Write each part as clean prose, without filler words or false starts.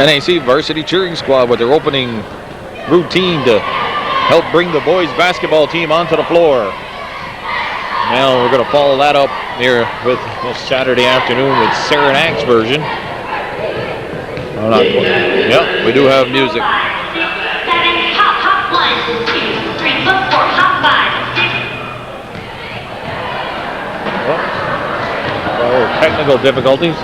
NAC varsity cheering squad with their opening routine to help bring the boys basketball team onto the floor. Now we're going to follow that up here with this Saturday afternoon with Saranac's version. Yep, we do have music. Oh, technical difficulties.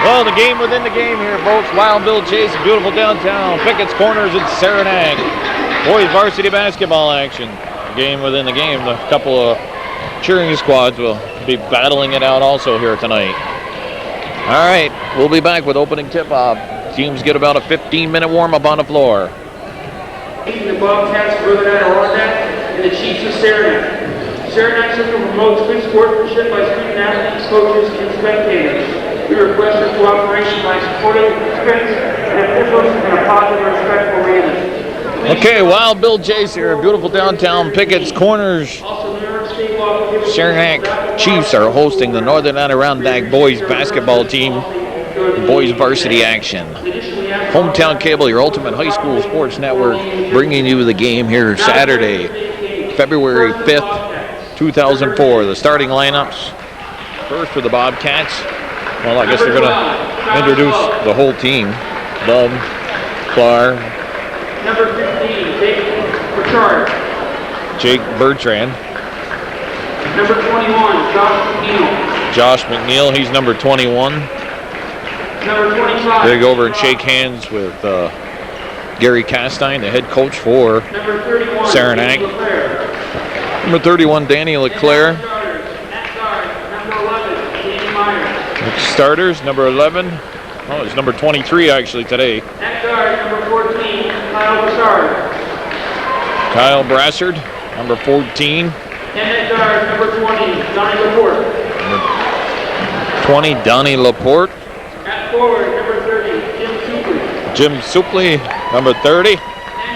Well, the game within the game here, folks. Wild Bill Chase, beautiful downtown. Pickett's Corners at Saranac. Boys varsity basketball action. Game within the game. A couple of cheering squads will be battling it out also here tonight. All right, we'll be back with opening tip-off. Teams get about a 15-minute warm-up on the floor. The Bobcats of Northern Ireland and the Chiefs of Saranac. Saranac Central promotes good sportsmanship by student athletes, coaches, and spectators. We request your cooperation by supporting participants and officials in a positive and respectful manner. Okay, Wild Bill Chase here, beautiful downtown Pickett's Corners. Saranac Chiefs are hosting the Northern Adirondack boys basketball team, boys varsity action. Hometown Cable, your ultimate high school sports network, bringing you the game here Saturday, February 5th, 2004. The starting lineups, first for the Bobcats. Well, I guess they're going to introduce the whole team. Bub, Clark. Number 15, Jake Bertrand. Number 21, Josh McNeil. Josh McNeil, he's number 21. Number 25. They go over and shake hands with Gary Castine, the head coach for Number 31, Saranac. Number 31, Danny LeClaire. Starters, number 11. Oh, it's number 23 actually today. At guard, number 14, Kyle Brassard. Kyle Brassard, number 14. And at guard, number 20, Donnie Laporte. Number 20, Donnie Laporte. At forward, number 30, Jim Supley. Jim Supley, number 30. And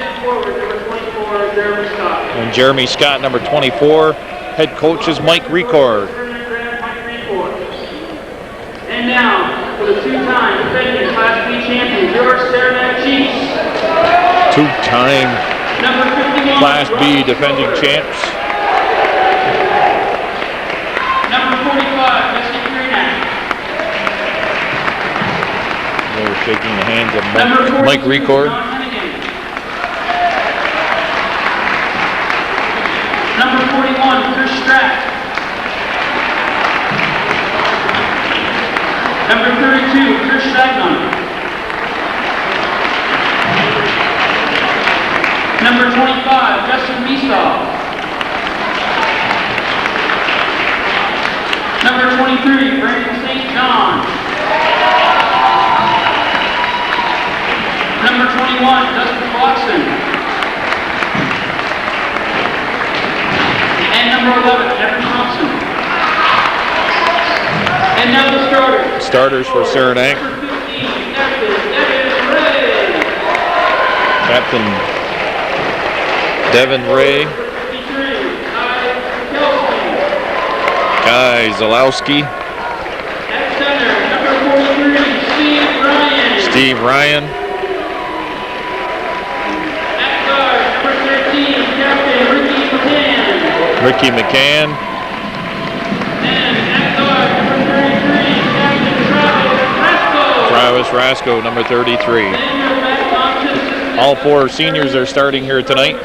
at forward, number 24, Jeremy Scott. And Jeremy Scott, number 24. Head coach is Mike Record. And now, for the two-time defending Class B champions, your Saranac Chiefs. Two-time Class B defending champs. Number 45, Mr. Saranac. They're shaking the hands of Mike Record. Number 41, Chris Strack. Number 32, Chris Stagnon. Number 25, Justin Meesaw. Number 23, Brandon St. John. Number 21, Dustin Watson. And number 11, Evan Thompson. And now the starters. Starters for Saranac. Captain Devin Ray. Guy Zalowski. At center, number 43, Steve Ryan. At guard, number 13, Captain Ricky McCann. And at guard, number 33, Captain Travis Rasco, number 33. All four seniors are starting here tonight.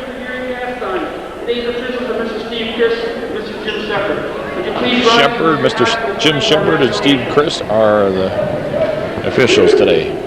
Today's officials are Mr. Steve Kiss and Mr. Jim Shepard. Would you Shepard, Mr. Jim Shepard and Steve Chris are the officials today.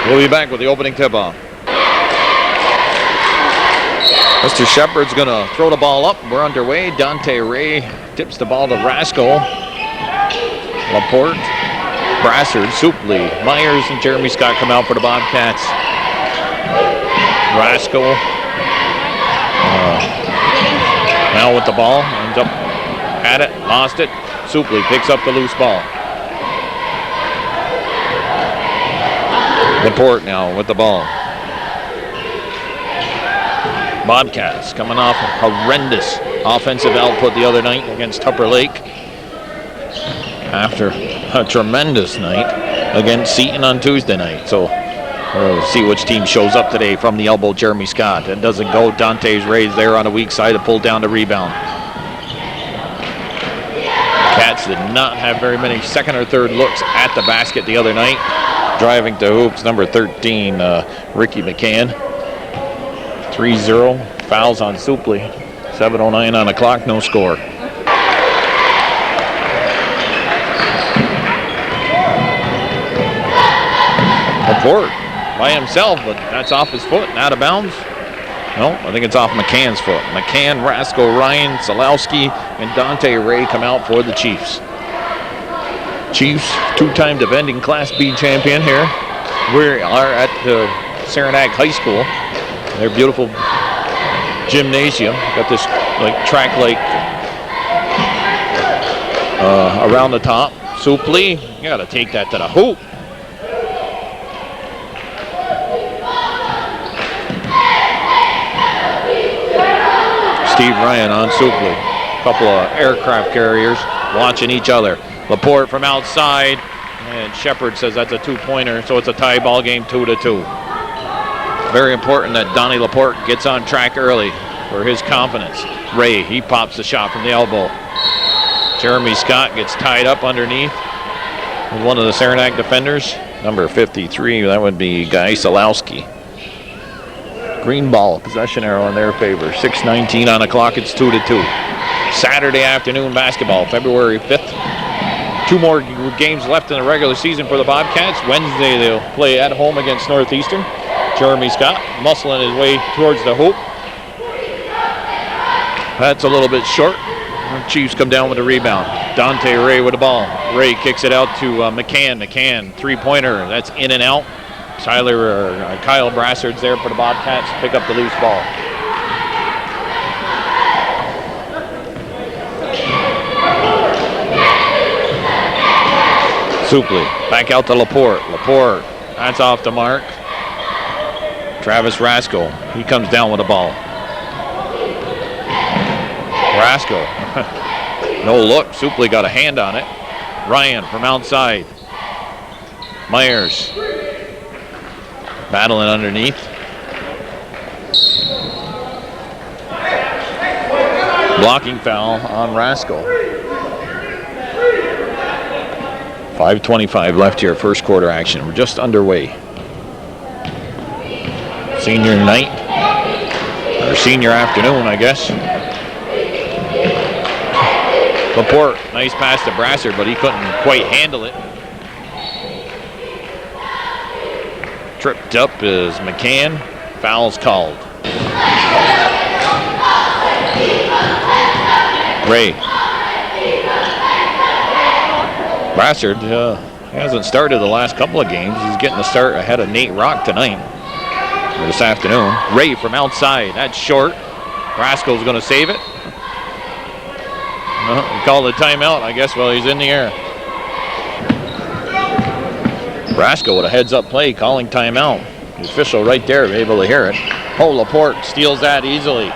We'll be back with the opening tip-off. Mr. Shepard's going to throw the ball up. We're underway. Dante Ray tips the ball to Rascal. Laporte, Brassard, Supley, Myers, and Jeremy Scott come out for the Bobcats. Rascal now with the ball. Ends up at it, lost it. Supley picks up the loose ball. Laporte now with the ball. Bobcats coming off a horrendous offensive output the other night against Tupper Lake after a tremendous night against Seton on Tuesday night. So we'll see which team shows up today from the elbow. Jeremy Scott. It doesn't go. Dante's Ray's there on the weak side to pull down the rebound. Cats did not have very many second or third looks at the basket the other night. Driving to hoops, number 13, Ricky McCann. 3-0, fouls on Supley. 7:09 on the clock, no score. Laporte by himself, but that's off his foot and out of bounds. No, I think it's off McCann's foot. McCann, Rascal, Ryan, Solowski, and Dante Ray come out for the Chiefs. Chiefs, two-time defending Class B champion here. We are at the Saranac High School. Their beautiful gymnasium. Got this track around the top. Supley, you got to take that to the hoop. Steve Ryan on Supley. A couple of aircraft carriers watching each other. Laporte from outside, and Shepard says that's a two-pointer, so it's a tie ball game, 2-2. Very important that Donnie Laporte gets on track early for his confidence. Ray, he pops the shot from the elbow. Jeremy Scott gets tied up underneath with one of the Saranac defenders, number 53, that would be Guy Solowski. Green ball, possession arrow in their favor. 6:19 on the clock, it's 2-2. Saturday afternoon basketball, February 5th. Two more games left in the regular season for the Bobcats. Wednesday they'll play at home against Northeastern. Jeremy Scott muscling his way towards the hoop. That's a little bit short. The Chiefs come down with a rebound. Dante Ray with the ball. Ray kicks it out to McCann. McCann, three-pointer. That's in and out. Kyle Brassard's there for the Bobcats. Pick up the loose ball. Supley, back out to Laporte. Laporte, that's off the mark. Travis Rascal, he comes down with the ball. Rascal, no look. Supley got a hand on it. Ryan from outside. Myers, battling underneath. Blocking foul on Rascal. 5:25 left here, first quarter action. We're just underway. Senior night, or senior afternoon, I guess. Laporte, nice pass to Brassard, but he couldn't quite handle it. Tripped up is McCann. Foul's called. Ray. Brassard hasn't started the last couple of games. He's getting the start ahead of Nate Rock tonight, or this afternoon. Ray from outside. That's short. Brasco's going to save it. He called a timeout, I guess, while he's in the air. Brasco with a heads-up play, calling timeout. The official right there, able to hear it. Oh, Laporte steals that easily.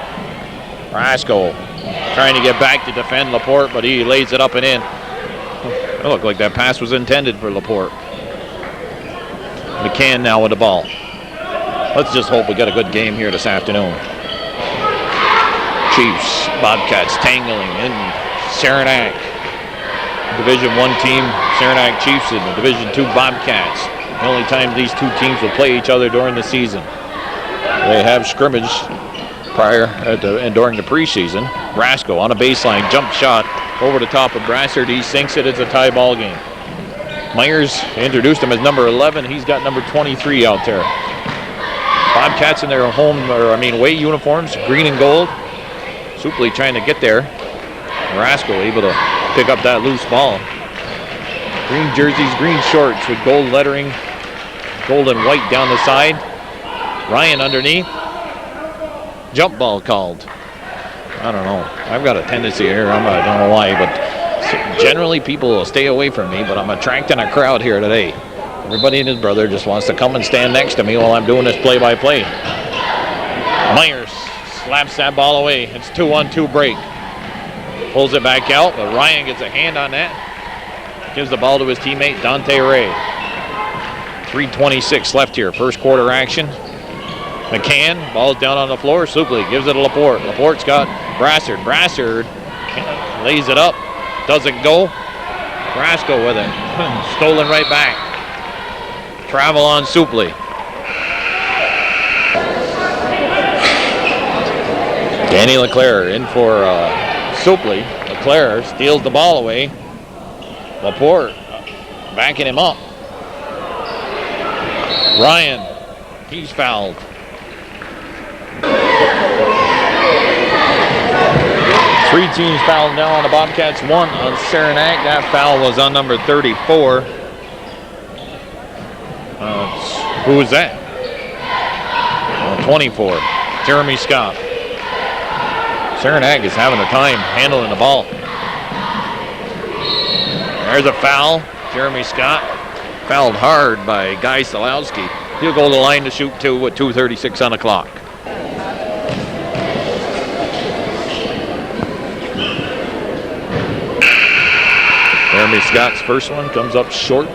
Brasco trying to get back to defend Laporte, but he lays it up and in. It looked like that pass was intended for Laporte. McCann now with the ball. Let's just hope we get a good game here this afternoon. Chiefs, Bobcats tangling in Saranac. Division I team, Saranac Chiefs, and the Division II Bobcats. The only time these two teams will play each other during the season. They have scrimmage prior and during the preseason. Brasco on a baseline, jump shot over the top of Brassard. He sinks it. It's a tie ball game. Myers introduced him as number 11. He's got number 23 out there. Bobcats in their away uniforms, green and gold. Supley trying to get there. Brasco able to pick up that loose ball. Green jerseys, green shorts with gold lettering, gold and white down the side. Ryan underneath. Jump ball called. I don't know. I've got a tendency here. I don't know why, but generally people will stay away from me, but I'm attracting a crowd here today. Everybody and his brother just wants to come and stand next to me while I'm doing this play-by-play. Myers slaps that ball away. It's 2-on-2 break. Pulls it back out, but Ryan gets a hand on that. Gives the ball to his teammate, Dante Ray. 3:26 left here, first quarter action. McCann, ball's down on the floor. Supley gives it to Laporte. Laporte's got Brassard. Brassard lays it up. Doesn't go. Brasco with it. Stolen right back. Travel on Supley. Danny LeClaire in for Supley. LeClaire steals the ball away. Laporte backing him up. Ryan, he's fouled. Three teams fouled now on the Bobcats, one on Saranac. That foul was on number 34. Who was that? 24, Jeremy Scott. Saranac is having a time handling the ball. There's a foul. Jeremy Scott fouled hard by Guy Solowski. He'll go to the line to shoot two with 2:36 on the clock. Jeremy Scott's first one comes up short.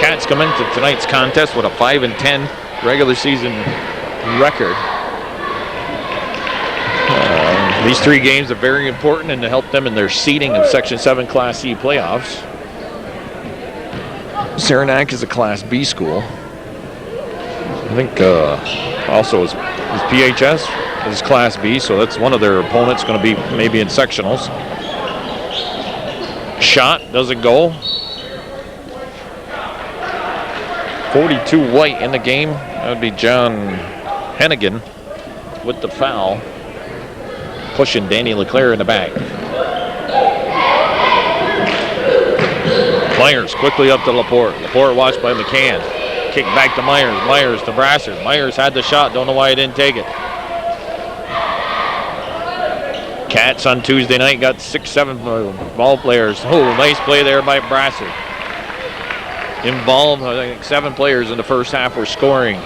Cats come into tonight's contest with a 5-10 regular season record. These three games are very important and to help them in their seeding of Section 7 Class C playoffs. Saranac is a Class B school. I think also is PHS is Class B, so that's one of their opponents going to be maybe in sectionals. Shot doesn't go. 42 white in the game. That would be John Hennigan with the foul, pushing Danny LeClaire in the back. Myers quickly up to Laporte. Laporte watched by McCann. Kick back to Myers. Myers to Brassard. Myers had the shot. Don't know why he didn't take it. Cats on Tuesday night got 6-7 ball players. Oh, nice play there by Brassard. Involved, I think 7 players in the first half were scoring.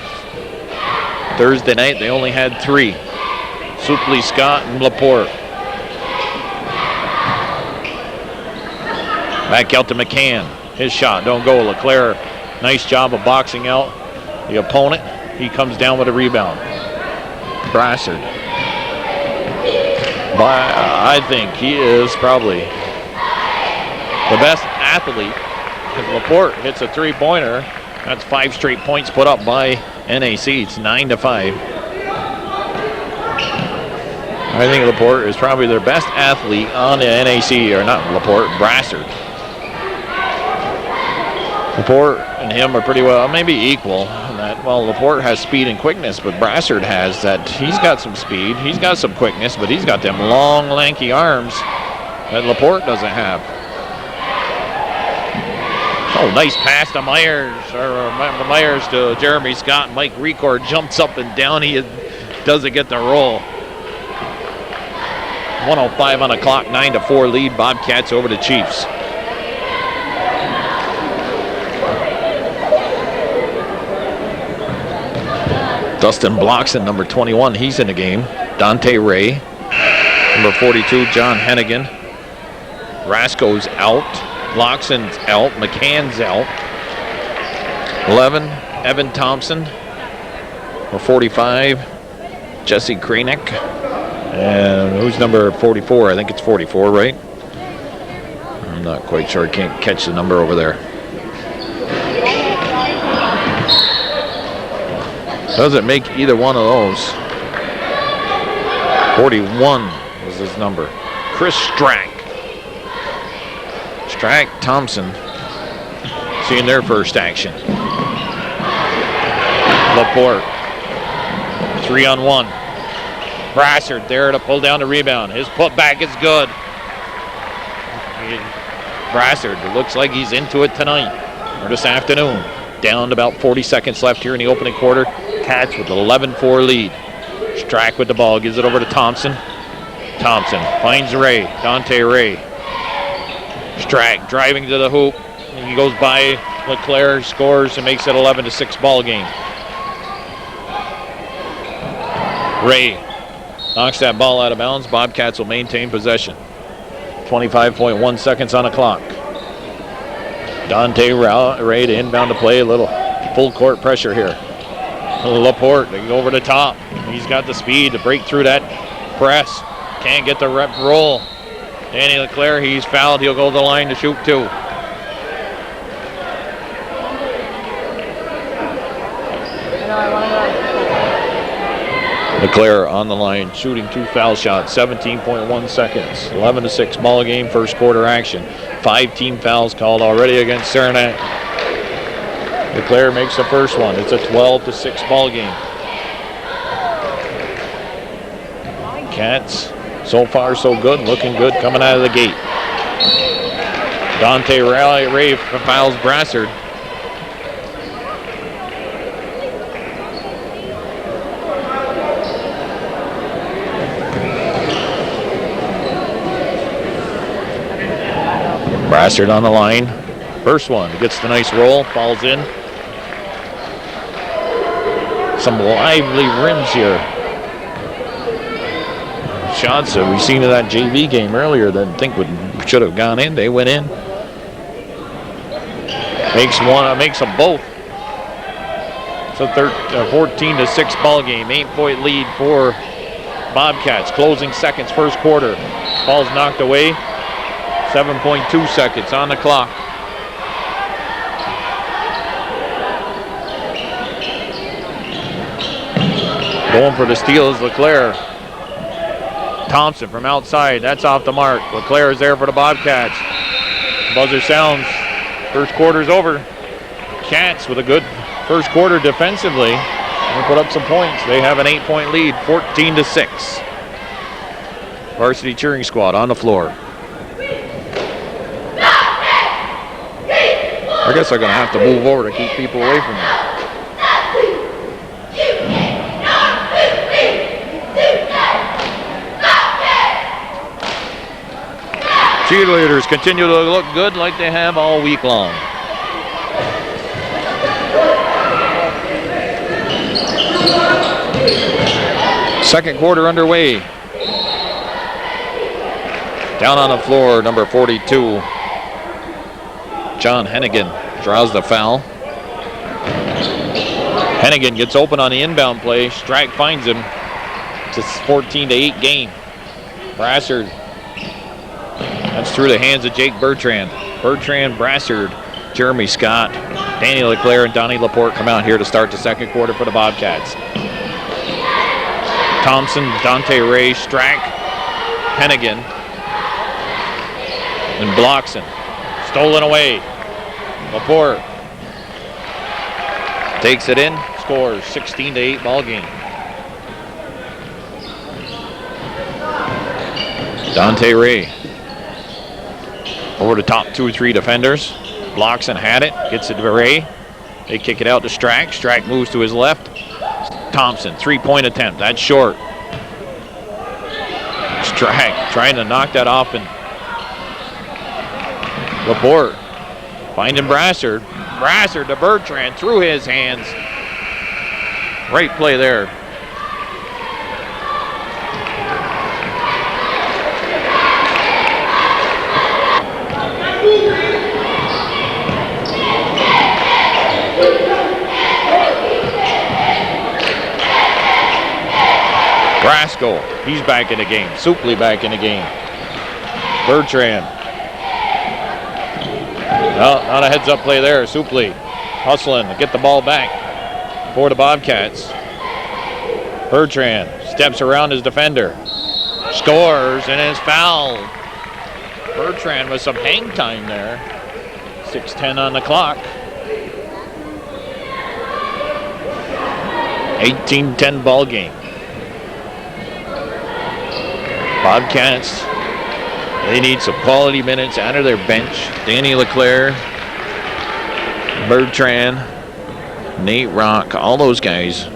Thursday night, they only had 3. Supley, Scott, and Laporte. Back out to McCann. His shot don't go. LeClaire, nice job of boxing out the opponent. He comes down with a rebound. Brassard. I think he is probably the best athlete Laporte hits a three-pointer. That's 5 straight points put up by NAC. It's 9-5. I think Laporte is probably their best athlete on the NAC, or not Laporte, Brassard. Laporte and him are pretty well, maybe equal. That, well, Laporte has speed and quickness, but Brassard has that. He's got some speed, he's got some quickness, but he's got them long, lanky arms that Laporte doesn't have. Oh, nice pass to Myers, or Myers to Jeremy Scott. Mike Record jumps up and down. He doesn't get the roll. 1:05 on the clock, 9-4 lead. Bobcats over the Chiefs. Dustin Bloxon, number 21, he's in the game. Dante Ray, number 42, John Hennigan. Rasco's out. Bloxon's out. McCann's out. 11, Evan Thompson. Number 45, Jesse Kranick. And who's number 44? I think it's 44, right? I'm not quite sure. I can't catch the number over there. Doesn't make either one of those. 41 was his number. Chris Strack. Strack, Thompson, seeing their first action. Laporte, 3-on-1. Brassard there to pull down the rebound. His putback is good. Brassard, it looks like he's into it tonight, or this afternoon. Down to about 40 seconds left here in the opening quarter. Cats with an 11-4 lead. Strack with the ball, gives it over to Thompson. Thompson finds Ray, Dante Ray. Strack driving to the hoop. He goes by LeClaire, scores, and makes it 11-6 ball game. Ray knocks that ball out of bounds. Bobcats will maintain possession. 25.1 seconds on the clock. Dante Ray to inbound to play. A little full court pressure here. Laporte, they go over the top. He's got the speed to break through that press. Can't get the rep roll. Danny LeClaire, he's fouled. He'll go to the line to shoot two. LeClaire on the line, shooting 2 foul shots, 17.1 seconds. 11-6 ball game, first quarter action. 5 team fouls called already against Saranac. LeClaire makes the first one. It's a 12-6 ball game. Cats, so far so good, looking good coming out of the gate. Dante Ray fouls Brassard. Brassard on the line. First one, gets the nice roll, falls in. Some lively rims here. Shots that we've seen in that JV game earlier that I think should have gone in. They went in. Makes them both. It's a 14-6 ball game. 8-point lead for Bobcats. Closing seconds, first quarter. Ball's knocked away. 7.2 seconds on the clock. Going for the steal is LeClaire. Thompson from outside. That's off the mark. LeClaire is there for the Bobcats. Buzzer sounds. First quarter's over. Cats with a good first quarter defensively. They put up some points. They have an 8-point lead, 14-6. Varsity cheering squad on the floor. I guess I'm going to have to move over to keep people away from me. Cheerleaders continue to look good like they have all week long. Second quarter underway. Down on the floor, number 42. John Hennigan draws the foul. Hennigan gets open on the inbound play. Strack finds him. It's a 14-8 game. Brassard. That's through the hands of Jake Bertrand. Bertrand, Brassard, Jeremy Scott, Danny LeClaire, and Donnie Laporte come out here to start the second quarter for the Bobcats. Thompson, Dante Ray, Strack, Hennigan, and Bloxon. Stolen away. Laporte takes it in, scores 16-8 ball game. Dante Ray over the top 2 or 3 defenders. Bloxon had it, gets it to Ray. They kick it out to Strack. Strack moves to his left. Thompson, 3-point attempt. That's short. Strack trying to knock that off, and Laporte finding Brassard. Brassard to Bertrand through his hands. Great play there. Brasco, he's back in the game. Supley back in the game. Bertrand. No, not a heads-up play there. Supley hustling to get the ball back for the Bobcats. Bertrand steps around his defender. Scores and is fouled. Bertrand with some hang time there. 6:10 on the clock. 18-10 ball game. Bobcats, they need some quality minutes out of their bench. Danny LeClaire, Bertrand, Nate Rock, all those guys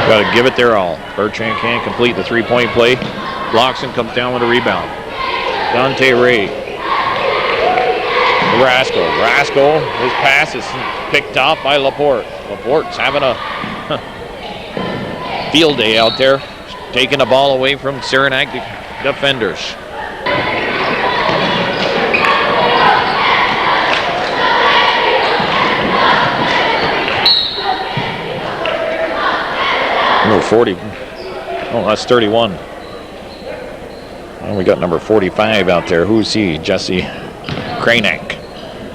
got to give it their all. Bertrand can't complete the 3-point play. Bloxon comes down with a rebound. Dante Ray. Rascal, his pass is picked off by Laporte. Laporte's having a field day out there, taking the ball away from Saranac defenders. Number 40. Oh, that's 31. And we got number 45 out there. Who's he? Jesse Kranek.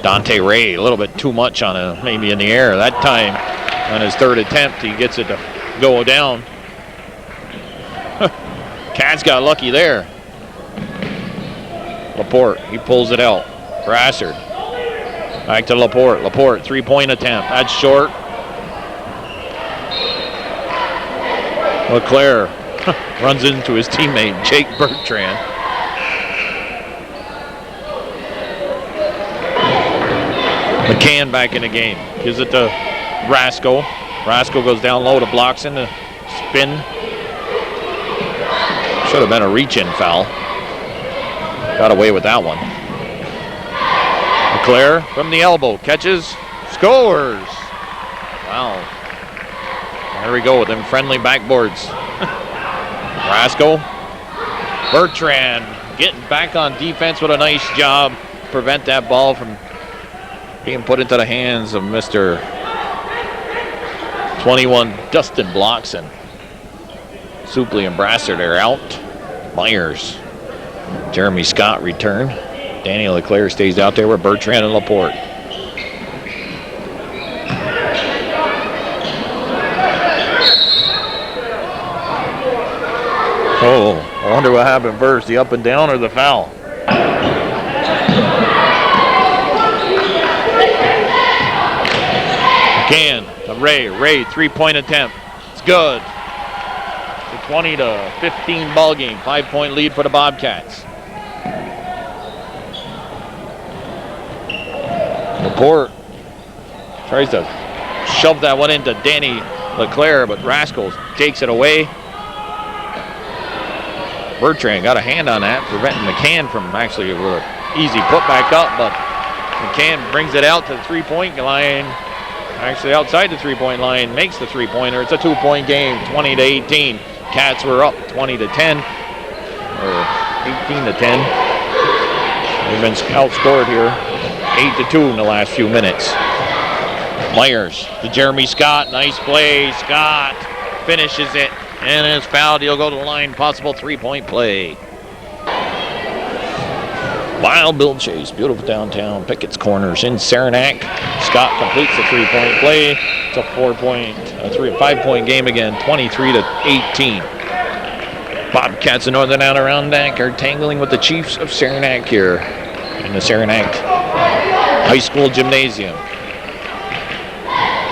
Dante Ray, a little bit too much on it, maybe in the air. That time, on his third attempt, he gets it to go down. Cats got lucky there. Laporte, he pulls it out. Brassard. Back to Laporte. Laporte, 3-point attempt. That's short. LeClaire runs into his teammate, Jake Bertrand. McCann back in the game. Gives it to Rasco. Rasco goes down low to Bloxon to spin. Should have been a reach-in foul. Got away with that one. LeClaire from the elbow. Catches. Scores. Wow. There we go with them friendly backboards. Rasco. Bertrand getting back on defense with a nice job. Prevent that ball from being put into the hands of Mr. 21, Dustin Bloxon. Supley and Brassard are out. Myers. Jeremy Scott returned. Danny LeClaire stays out there with Bertrand and Laporte. Oh, I wonder what happened first, the up and down or the foul. McCann, Ray, 3-point attempt. It's good. The 20-15 ball game, 5-point lead for the Bobcats. Laporte tries to shove that one into Danny LeClaire, but Rascals takes it away. Bertrand got a hand on that, preventing McCann from actually an easy put back up, but McCann brings it out to the 3-point line. Actually outside the 3-point line, makes the 3-pointer. It's a 2-point game, 20-18. Cats were up 20-10, or 18-10. They've been outscored here, 8-2 in the last few minutes. Myers to Jeremy Scott, nice play. Scott finishes it and is fouled. He'll go to the line, possible 3-point play. Wild Bill Chase, beautiful downtown. Pickett's corners in Saranac. Scott completes the three-point play. It's a 5-point game again, 23-18. Bobcats of Northern Adirondack are tangling with the Chiefs of Saranac here in the Saranac High School Gymnasium.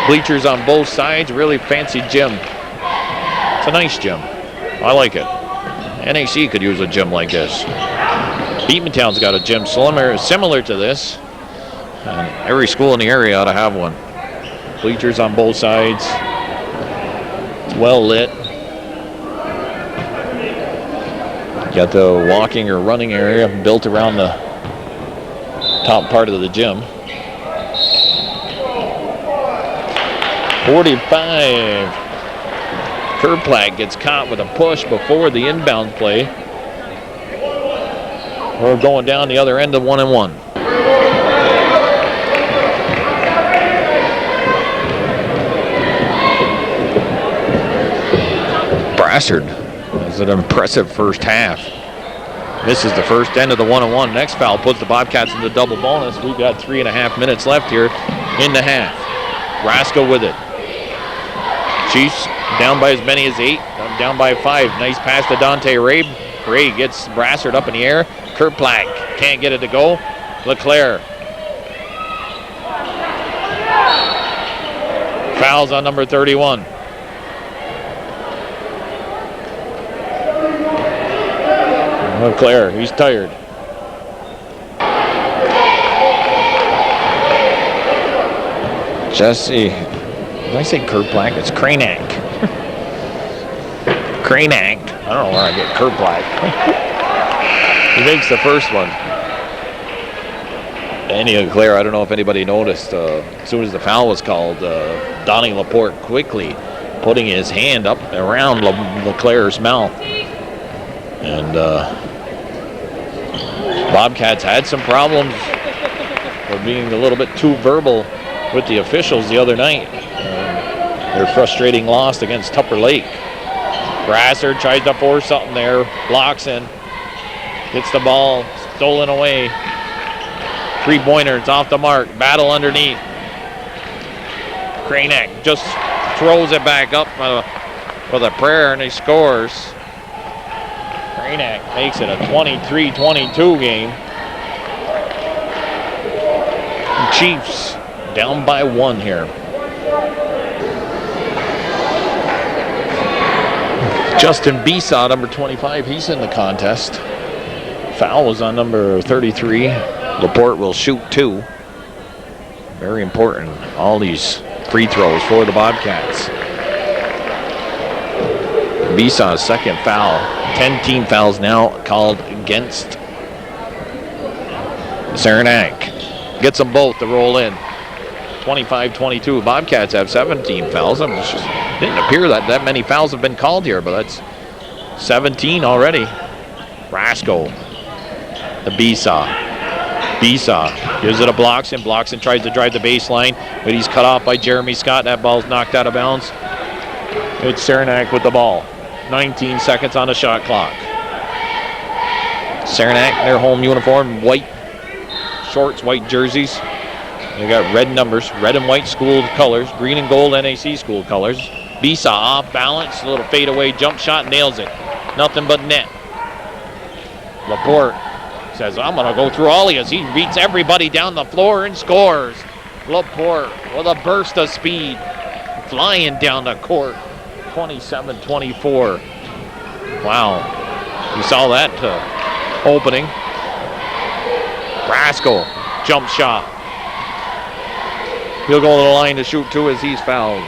Bleachers on both sides, really fancy gym. It's a nice gym. I like it. NAC could use a gym like this. Beatmantown's got a gym similar to this. And every school in the area ought to have one. Bleachers on both sides. It's well lit. Got the walking or running area built around the top part of the gym. 45. Kerplak gets caught with a push before the inbound play. We're going down the other end of 1-1. Brassard has an impressive first half. This is the first end of the 1-1. Next foul puts the Bobcats in the double bonus. We've got 3.5 minutes left here in the half. Rasco with it. Chiefs down by as many as 8, down by 5. Nice pass to Dante Ray. Ray gets Brassard up in the air. Kerplak can't get it to go. LeClaire. Fouls on number 31. LeClaire, he's tired. Jesse, did I say Kerplak? It's Cranac. Cranac. I don't know where I get Kerplak. He makes the first one. Danny LeClaire, I don't know if anybody noticed, as soon as the foul was called, Donnie Laporte quickly putting his hand up around LeClaire's mouth. And Bobcats had some problems for being a little bit too verbal with the officials the other night. Their frustrating loss against Tupper Lake. Brassard tries to force something there, blocks in, gets the ball stolen away. Three-pointer, it's off the mark, battle underneath. Cranac just throws it back up with a prayer and he scores. Cranac makes it a 23-22 game. Chiefs down by 1 here. Justin Besaw, number 25, he's in the contest. Foul was on number 33. Laporte will shoot 2. Very important, all these free throws for the Bobcats. Besaw's second foul. 10 team fouls now called against Saranac. Gets them both to roll in. 25-22. Bobcats have 17 fouls. It didn't appear that many fouls have been called here, but that's 17 already. Rasco. The Besaw. Besaw gives it a Bloxon. Bloxon tries to drive the baseline, but he's cut off by Jeremy Scott. That ball's knocked out of bounds. It's Saranac with the ball. 19 seconds on the shot clock. Saranac, their home uniform, white shorts, white jerseys. They got red numbers, red and white school colors, green and gold NAC school colors. Besaw off balance, a little fadeaway jump shot, nails it. Nothing but net. Laporte says, I'm going to go through all of you. He beats everybody down the floor and scores. Laporte with a burst of speed, flying down the court. 27-24. Wow. You saw that opening. Rascal, jump shot. He'll go to the line to shoot 2 as he's fouled.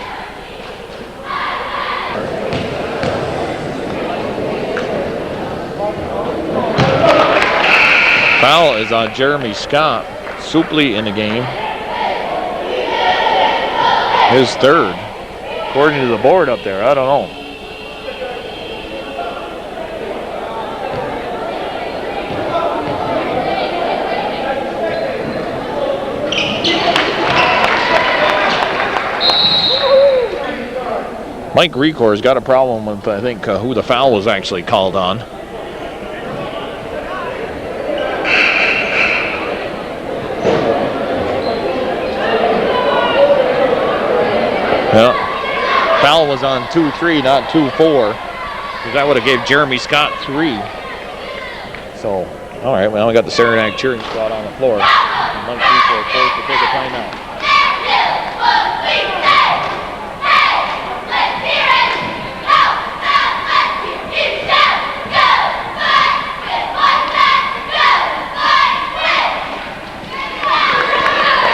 Foul is on Jeremy Scott. Supley in the game. His third. According to the board up there, I don't know. Mike Recor's got a problem with, I think, who the foul was actually called on. Yeah. Foul was on 2-3, not 2-4. Because that would have gave Jeremy Scott 3. So, all right, well, we got the Saranac cheering squad on the floor. And Mike Depot forced to take a timeout.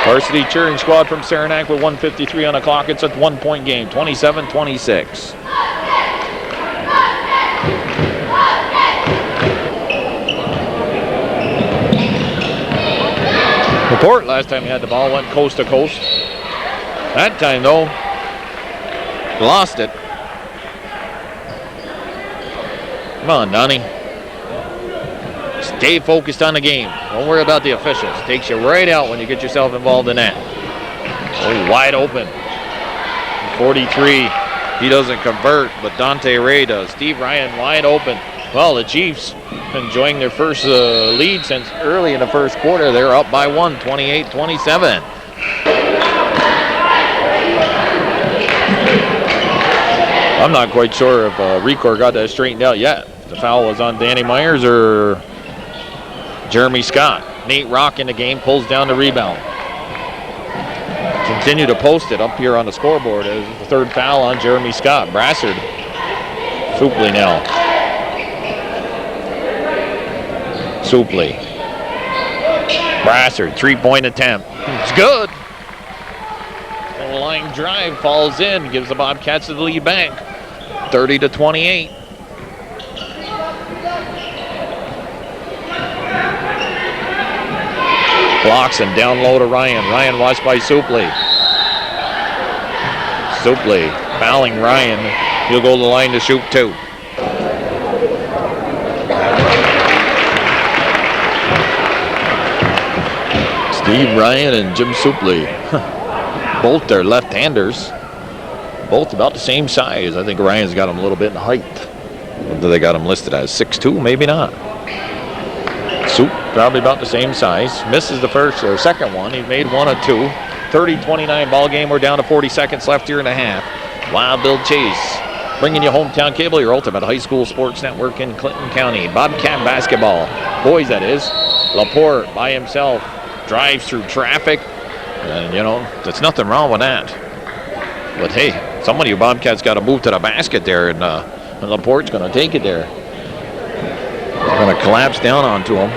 Varsity cheering squad from Saranac with 1:53 on the clock. It's a 1-point game, 27-26. Report last time he had the ball went coast to coast. That time though, lost it. Come on, Donnie. Stay focused on the game. Don't worry about the officials. Takes you right out when you get yourself involved in that. Oh, wide open. 43. He doesn't convert, but Dante Ray does. Steve Ryan wide open. Well, the Chiefs enjoying their first lead since early in the first quarter. They're up by 1, 28-27. I'm not quite sure if Recor got that straightened out yet. The foul was on Danny Myers or Jeremy Scott. Nate Rock in the game pulls down the rebound. Continue to post it up here on the scoreboard as the third foul on Jeremy Scott. Brassard. Supley now. Supley. Brassard, 3-point attempt. It's good. The line drive falls in, gives the Bobcats the lead back. 30-28. Blocks and down low to Ryan. Ryan watched by Supley. Supley fouling Ryan. He'll go to the line to shoot 2. Steve Ryan and Jim Supley. Both their left-handers. Both about the same size. I think Ryan's got him a little bit in height. Whether they got him listed as 6'2", maybe not. Soup, probably about the same size. Misses the first or second one. He made 1 of 2. 30-29 ball game. We're down to 40 seconds left here in the half. Wild Bill Chase bringing you Hometown Cable, your ultimate high school sports network in Clinton County. Bobcat basketball. Boys, that is. Laporte by himself drives through traffic. And, you know, there's nothing wrong with that. But, hey, somebody of Bobcats got to move to the basket there, and Laporte's going to take it there. He's going to collapse down onto him.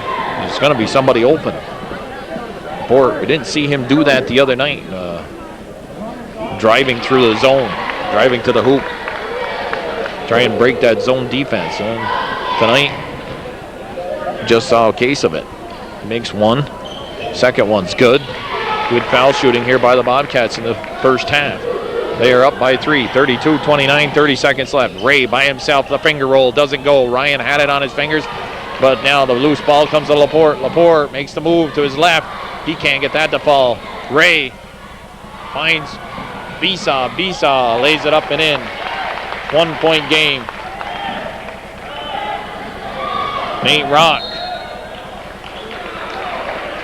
It's going to be somebody open. Laporte, we didn't see him do that the other night. Driving through the zone, driving to the hoop. Try and break that zone defense. And tonight, just saw a case of it. Makes 1. Second one's good. Good foul shooting here by the Bobcats in the first half. They are up by 3, 32-29, 30 seconds left. Ray by himself, the finger roll doesn't go. Ryan had it on his fingers, but now the loose ball comes to Laporte. Laporte makes the move to his left. He can't get that to fall. Ray finds Bisa. Bisa lays it up and in. 1-point game. Nate Rock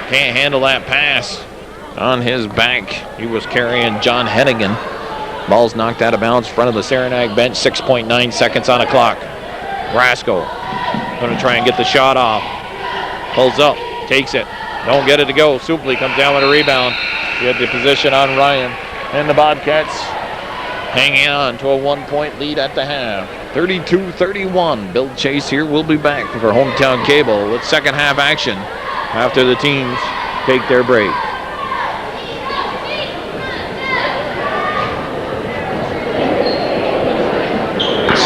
can't handle that pass. On his back, he was carrying John Hennigan. Ball's knocked out of bounds in front of the Saranac bench. 6.9 seconds on the clock. Rasco going to try and get the shot off. Pulls up, takes it. Don't get it to go. Supley comes down with a rebound. He had the position on Ryan. And the Bobcats hanging on to a 1-point lead at the half. 32-31. Bill Chase here. We'll be back for Hometown Cable with second half action after the teams take their break.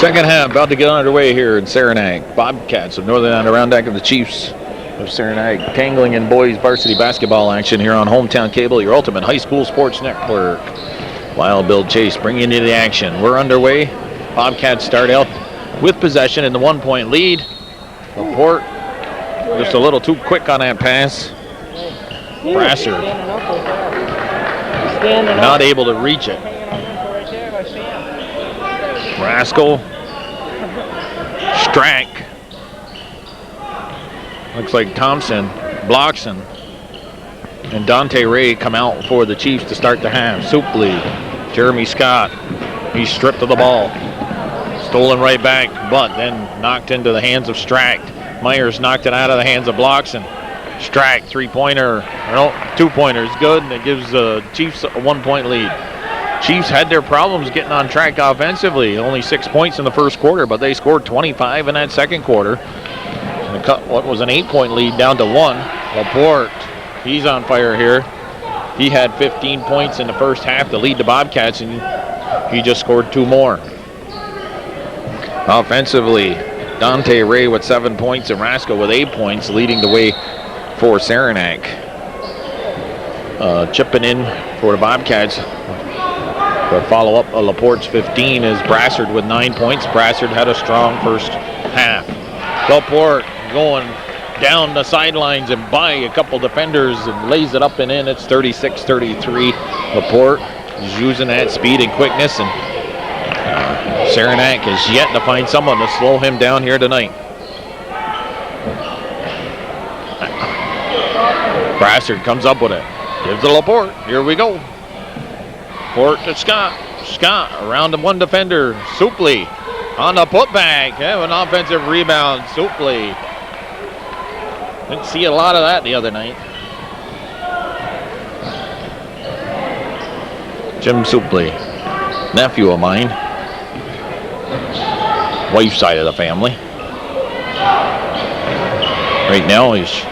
Second half about to get underway here in Saranac. Bobcats of Northern Adirondack and the Chiefs of Saranac tangling in boys varsity basketball action here on Hometown Cable, your ultimate high school sports network. Wild Bill Chase bringing you the action. We're underway. Bobcats start out with possession in the 1-point lead. Laporte just a little too quick on that pass. Brassard not able to reach it. Rascal. Strack. Looks like Thompson, Blockson, and Dante Ray come out for the Chiefs to start the half. Supley Jeremy Scott, he's stripped of the ball. Stolen right back, but then knocked into the hands of Strack. Myers knocked it out of the hands of Blockson. Strack, 3-pointer, no, 2-pointer is good, and it gives the Chiefs a 1-point lead. Chiefs had their problems getting on track offensively. Only 6 points in the first quarter, but they scored 25 in that second quarter. And cut what was an 8-point lead down to 1. Laporte, he's on fire here. He had 15 points in the first half to lead the Bobcats, and he just scored 2 more. Offensively, Dante Ray with 7 points and Rasco with 8 points, leading the way for Saranac. Chipping in for the Bobcats. The follow-up of Laporte's 15 is Brassard with 9 points. Brassard had a strong first half. Laporte going down the sidelines and by a couple defenders and lays it up and in. It's 36-33. Laporte is using that speed and quickness, and Saranac has yet to find someone to slow him down here tonight. Brassard comes up with it. Gives to Laporte. Here we go. Laporte to Scott. Scott around the one defender. Supley on the putback. Have an offensive rebound. Supley. Didn't see a lot of that the other night. Jim Supley, nephew of mine. Wife's side of the family. Right now he's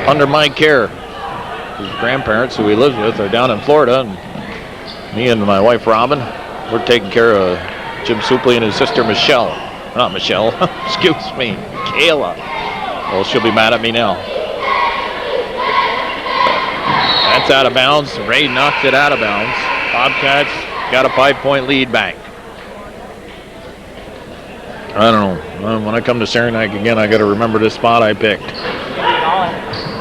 under my care. His grandparents, who he lives with, are down in Florida, and me and my wife Robin, we're taking care of Jim Supley and his sister Michelle. Not Michelle, excuse me, Kayla. Well, she'll be mad at me now. That's out of bounds. Ray knocked it out of bounds. Bobcats got a 5-point lead back. I don't know. When I come to Saranac again, I got to remember this spot I picked.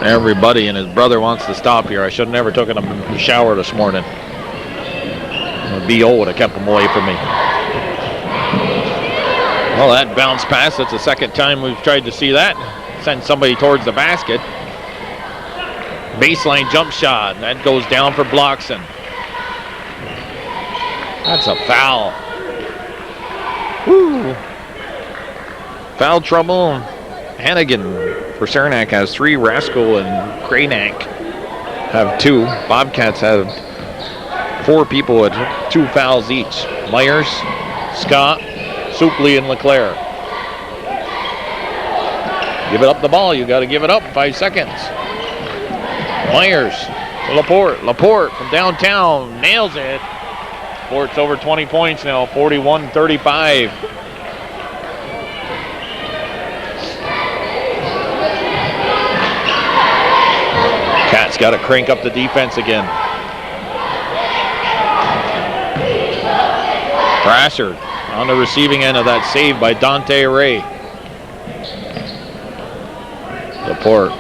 Everybody and his brother wants to stop here. I should have never taken a shower this morning. The BO would have kept him away from me. Well, that bounce pass, that's the second time we've tried to see that. Send somebody towards the basket. Baseline jump shot. That goes down for Blockson. That's a foul. Woo. Foul trouble. Hannigan for Saranac has 3. Rasco and Cranack have 2. Bobcats have 4 people with 2 fouls each. Myers, Scott, Supley, and LeClaire. Give it up the ball. You got to give it up. 5 seconds. Myers to Laporte. Laporte from downtown nails it. Laporte's over 20 points now. 41-35. Cats got to crank up the defense again. Brassard on the receiving end of that save by Dante Ray. Laporte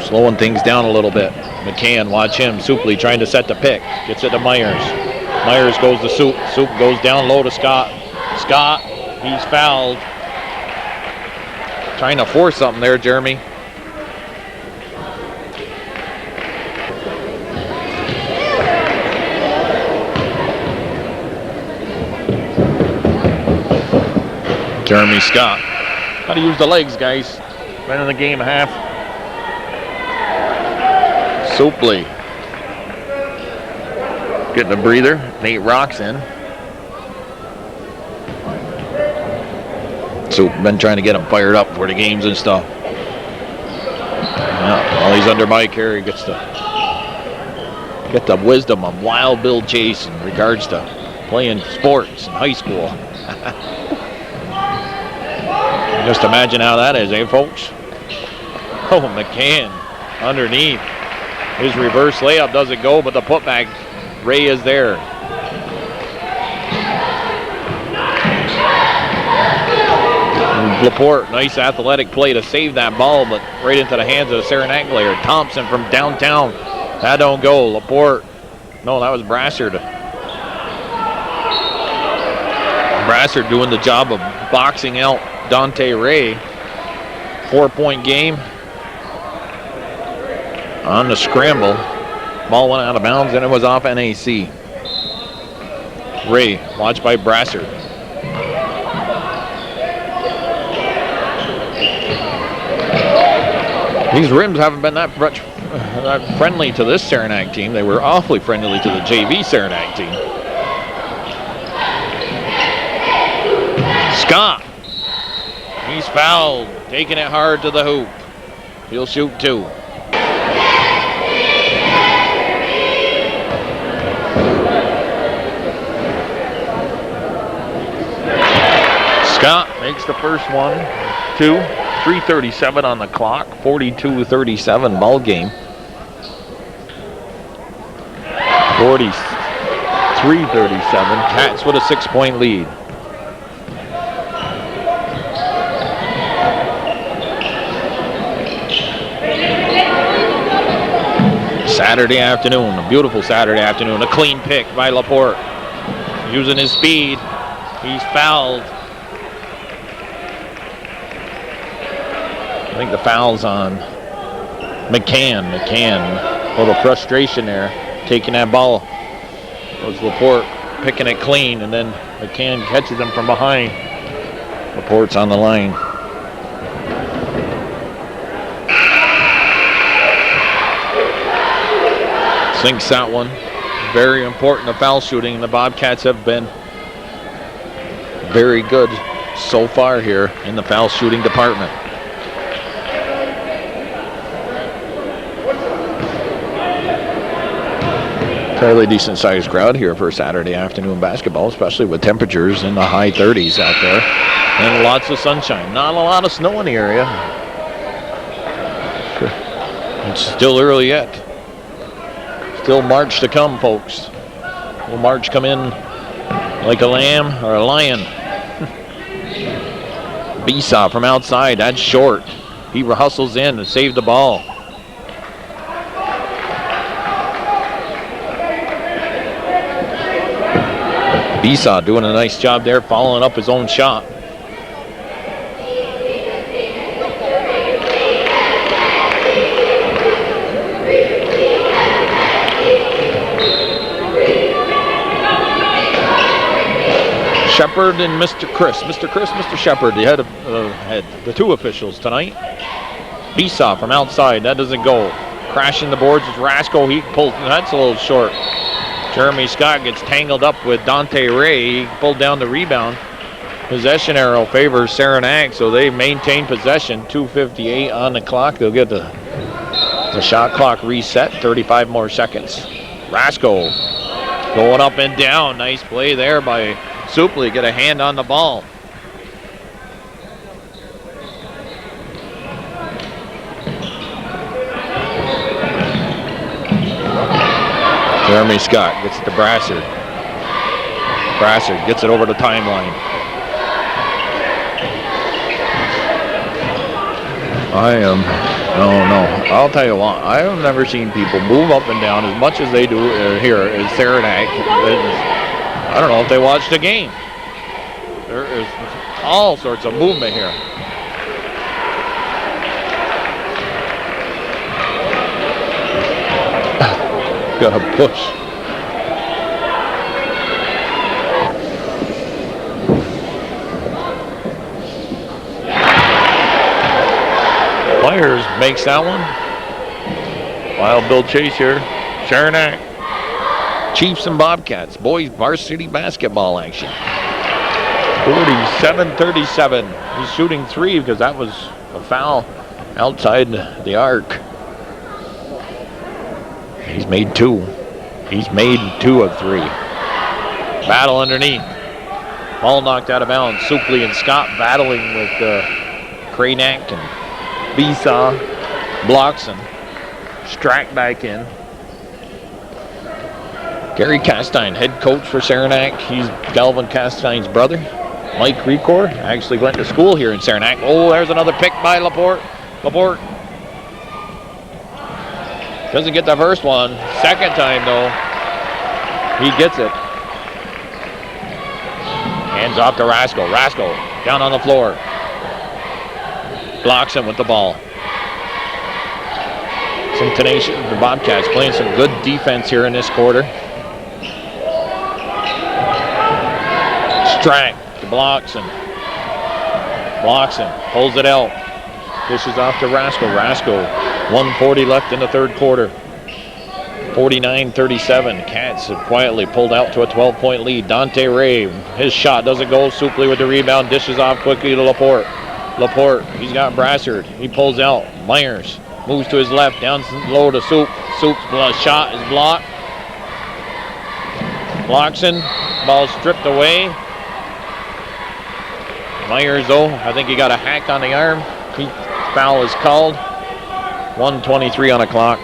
slowing things down a little bit. McCann, watch him. Supley trying to set the pick. Gets it to Myers. Myers goes to Soup. Soup goes down low to Scott. Scott, he's fouled. Trying to force something there, Jeremy. Jeremy Scott. Got to use the legs, guys. Been in the game half. Supley. Getting a breather. Nate Rocks in. Soup been trying to get him fired up for the games and stuff. While he's under my care, he gets to get the wisdom of Wild Bill Chase in regards to playing sports in high school. Just imagine how that is, folks? Oh, McCann underneath. His reverse layup doesn't go, but the putback, Ray is there. Laporte, nice athletic play to save that ball, but right into the hands of the Saranac player. Thompson from downtown. That don't go. Laporte. No, that was Brassard. Brassard doing the job of boxing out Dante Ray. 4-point game. On the scramble. Ball went out of bounds and it was off NAC. Ray, watched by Brasser. These rims haven't been that much friendly to this Saranac team. They were awfully friendly to the JV Saranac team. Scott. He's fouled, taking it hard to the hoop. He'll shoot 2. Scott makes the first one, 2. 3:37 on the clock, 42-37 ball game. 43-37, Cats with a 6-point lead. Saturday afternoon, a beautiful Saturday afternoon. A clean pick by Laporte. Using his speed, he's fouled. I think the foul's on McCann. A little frustration there, taking that ball. It was Laporte picking it clean, and then McCann catches him from behind. Laporte's on the line. Sinks that one. Very important to foul shooting. The Bobcats have been very good so far here in the foul shooting department. Fairly decent sized crowd here for Saturday afternoon basketball, especially with temperatures in the high 30s out there and lots of sunshine. Not a lot of snow in the area. It's still early yet. Still March to come, folks. Will March come in like a lamb or a lion? Besaw from outside, that's short. He hustles in to save the ball. Besaw doing a nice job there, following up his own shot. Shepard and Mr. Chris. Mr. Shepard, the head of the 2 officials tonight. Besaw from outside, that doesn't go. Crashing the boards is Rasko. He pulled, that's a little short. Jeremy Scott gets tangled up with Dante Ray. He pulled down the rebound. Possession arrow favors Saranac, so they maintain possession. 2:58 on the clock. They'll get the shot clock reset. 35 more seconds. Rasko going up and down. Nice play there by Supley. Get a hand on the ball. Jeremy Scott gets it to Brasser. Brasser gets it over the timeline. I'll tell you what, I have never seen people move up and down as much as they do here at Saranac. I don't know if they watched the game. There is all sorts of movement here. Got a push. Myers makes that one. Wild Bill Chase here. Saranac. Chiefs and Bobcats. Boys varsity basketball action. 47-37. He's shooting 3 because that was a foul outside the arc. He's made 2. He's made 2 of 3. Battle underneath. Ball knocked out of bounds. Supley and Scott battling with Cranack and Besaw. Blocks and Strack back in. Gary Castine, head coach for Saranac. He's Galvin Castine's brother. Mike Recor actually went to school here in Saranac. Oh, there's another pick by Laporte. Laporte doesn't get the first one. Second time, though, he gets it. Hands off to Rasko. Rasko down on the floor. Blocks him with the ball. Some tenacious. The Bobcats playing some good defense here in this quarter. Track to Bloxon. Bloxon pulls it out. Dishes off to Rasko. Rasko, 1:40 left in the third quarter. 49-37. Cats have quietly pulled out to a 12-point lead. Dante Ray, his shot doesn't go. Supley with the rebound. Dishes off quickly to Laporte. Laporte, he's got Brassard. He pulls out. Myers moves to his left. Down low to Soup. Soup's shot is blocked. Bloxon, ball stripped away. Myers, though, I think he got a hack on the arm. Foul is called. 1:23 on the clock.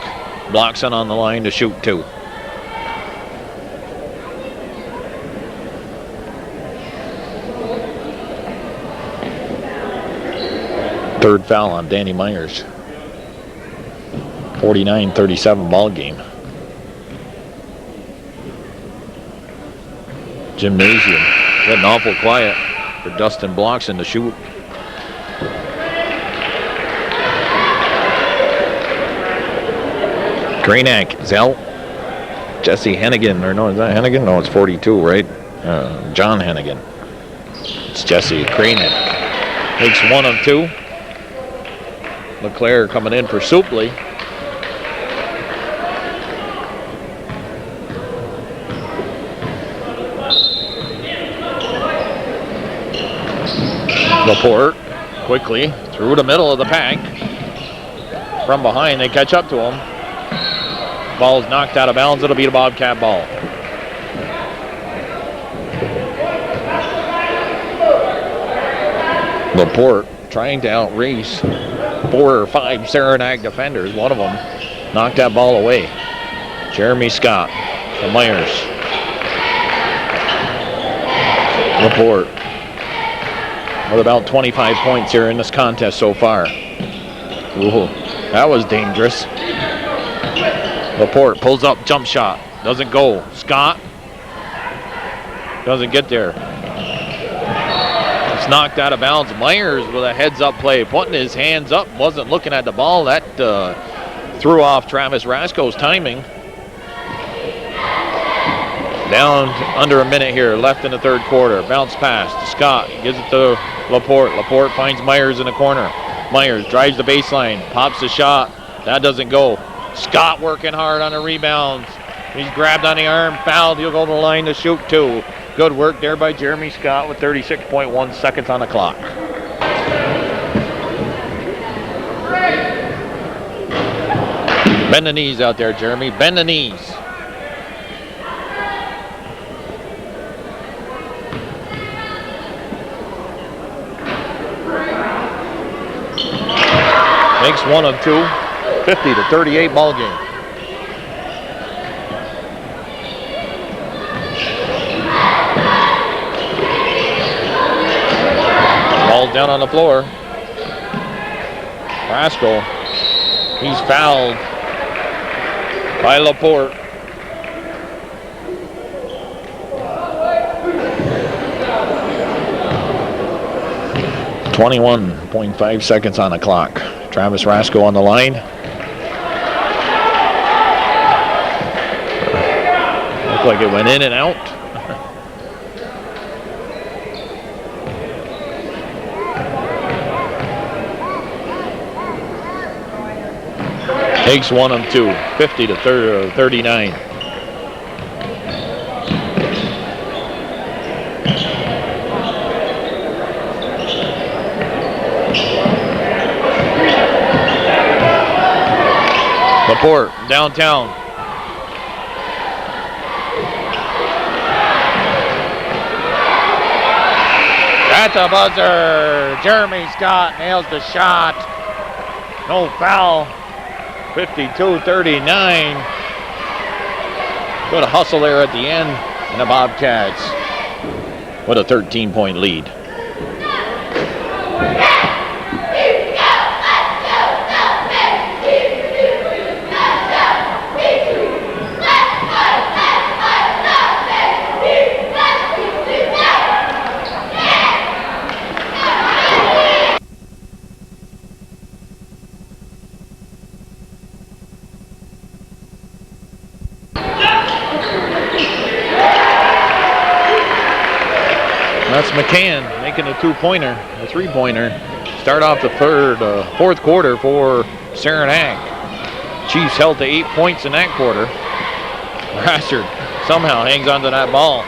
Bloxon on the line to shoot 2. Third foul on Danny Myers. 49-37 ball game. Gymnasium getting awful quiet for Dustin Bloxon to shoot. Greenack is out. Jesse Hennigan, or no, is that Hennigan? No, it's 42, right? John Hennigan. It's Jesse Greenack. Makes 1 of 2. LeClaire coming in for Supley. Laporte quickly through the middle of the pack. From behind, they catch up to him. Ball's knocked out of bounds. It'll be the Bobcat ball. Laporte trying to outrace 4 or 5 Saranac defenders. One of them knocked that ball away. Jeremy Scott to Myers. Laporte with about 25 points here in this contest so far. Ooh, that was dangerous. Laporte pulls up, jump shot. Doesn't go. Scott doesn't get there. It's knocked out of bounds. Myers with a heads-up play, putting his hands up, wasn't looking at the ball. That threw off Travis Rasko's timing. Down under a minute here, left in the third quarter. Bounce pass to Scott. Gives it to Laporte. Laporte finds Myers in the corner. Myers drives the baseline, pops the shot. That doesn't go. Scott working hard on the rebounds. He's grabbed on the arm, fouled. He'll go to the line to shoot 2. Good work there by Jeremy Scott with 36.1 seconds on the clock. Bend the knees out there, Jeremy. Bend the knees. Makes 1 of 2. 50-38 ball game. Ball's down on the floor. Rasko, he's fouled by Laporte. .5 seconds on the clock. Travis Rasko on the line. Looked like it went in and out. Takes 1 of 2, 50-39. Laporte downtown. At the buzzer, Jeremy Scott nails the shot. No foul. 52-39. Good hustle there at the end, and the Bobcats with a 13-point lead. That's McCann making a two-pointer, a three-pointer. Start off the fourth quarter for Saranac. Chiefs held to 8 points in that quarter. Brassard somehow hangs onto that ball.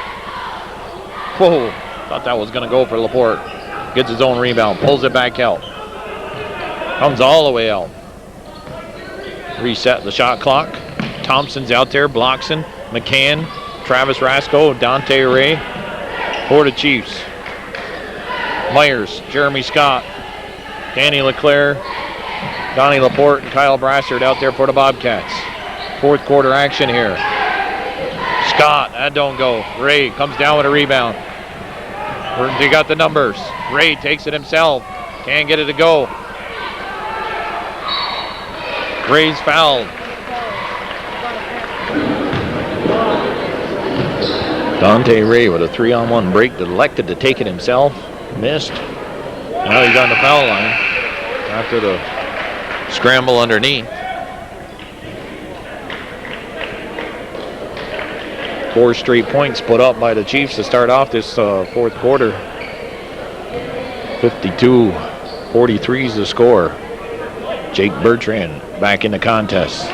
Whoa, thought that was going to go for Laporte. Gets his own rebound, pulls it back out. Comes all the way out. Reset the shot clock. Thompson's out there, Bloxon, McCann, Travis Rasco, Dante Ray for the Chiefs. Myers, Jeremy Scott, Danny LeClaire, Donnie Laporte, and Kyle Brassard out there for the Bobcats. Fourth quarter action here. Scott, that don't go. Ray comes down with a rebound. They got the numbers. Ray takes it himself. Can't get it to go. Ray's fouled. Dante Ray with a 3-on-1 break, elected to take it himself. Missed. Now he's on the foul line after the scramble underneath. 4 straight points put up by the Chiefs to start off this fourth quarter. 52-43 is the score. Jake Bertrand back in the contest.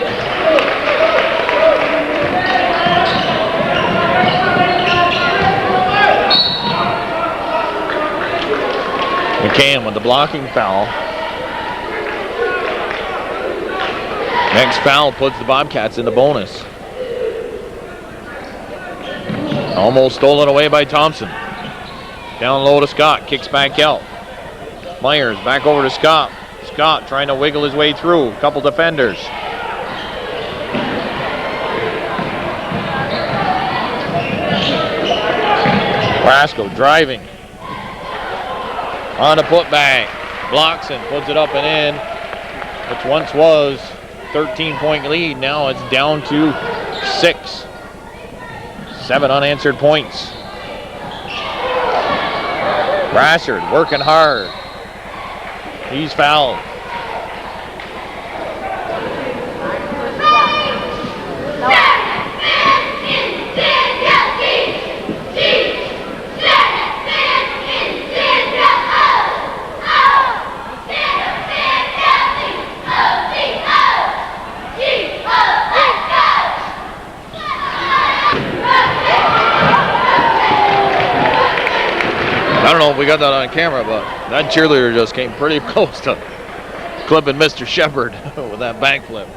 McCann with the blocking foul. Next foul puts the Bobcats in the bonus. Almost stolen away by Thompson. Down low to Scott, kicks back out. Myers back over to Scott. Scott trying to wiggle his way through. A couple defenders. Rasco driving. On a putback. Bloxon puts it up and in. Which once was 13-point lead. Now it's down to 6. 7 unanswered points. Brassard working hard. He's fouled. I don't know if we got that on camera, but that cheerleader just came pretty close to clipping Mr. Shepard with that backflip.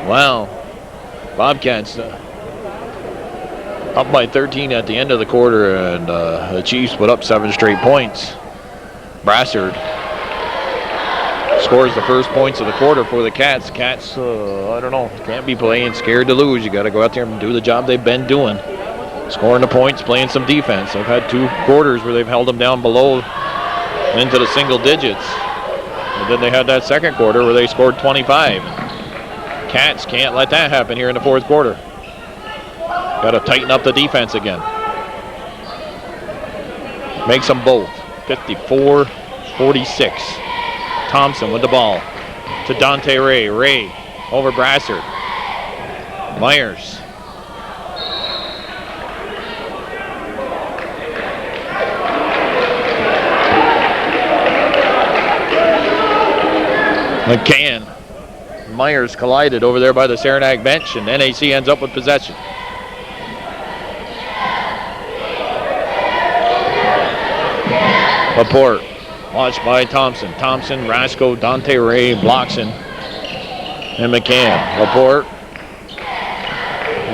Wow. Bobcats up by 13 at the end of the quarter, and the Chiefs put up 7 straight points. Brassard scores the first points of the quarter for the Cats. Cats, I don't know, can't be playing scared to lose. You got to go out there and do the job they've been doing. Scoring the points, playing some defense. They've had 2 quarters where they've held them down below into the single digits. And then they had that second quarter where they scored 25. Cats can't let that happen here in the fourth quarter. Got to tighten up the defense again. Makes them both. 54-46. Thompson with the ball to Dante Ray. Ray over Brassard. Myers. McCann. Myers collided over there by the Saranac bench, and NAC ends up with possession. Laporte, watched by Thompson. Thompson, Rasco, Dante Ray, Bloxon, and McCann. Laporte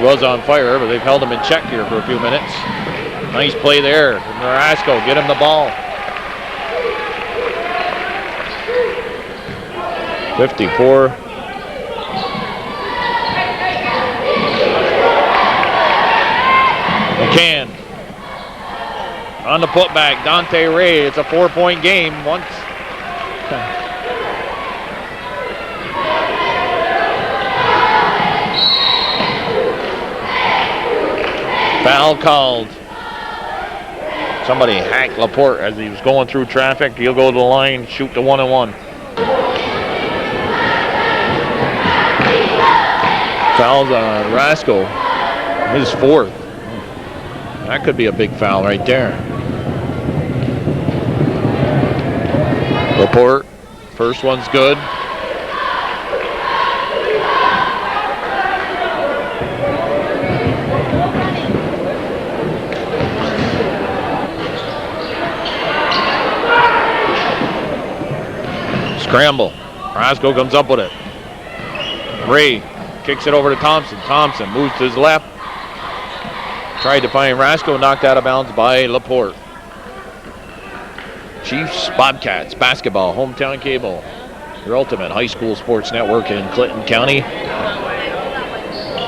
was on fire, but they've held him in check here for a few minutes. Nice play there. Rasco, get him the ball. 54. McCann on the putback. Dante Ray. It's a 4-point game. Once. Foul called. Somebody hacked Laporte as he was going through traffic. He'll go to the line, shoot the 1-and-1. Fouls on Rasco, his 4th. That could be a big foul right there. Laporte, first one's good. Scramble. Roscoe comes up with it. Ray kicks it over to Thompson. Thompson moves to his left. Tried to find Roscoe, knocked out of bounds by Laporte. Chiefs, Bobcats, basketball, hometown cable. Your ultimate high school sports network in Clinton County.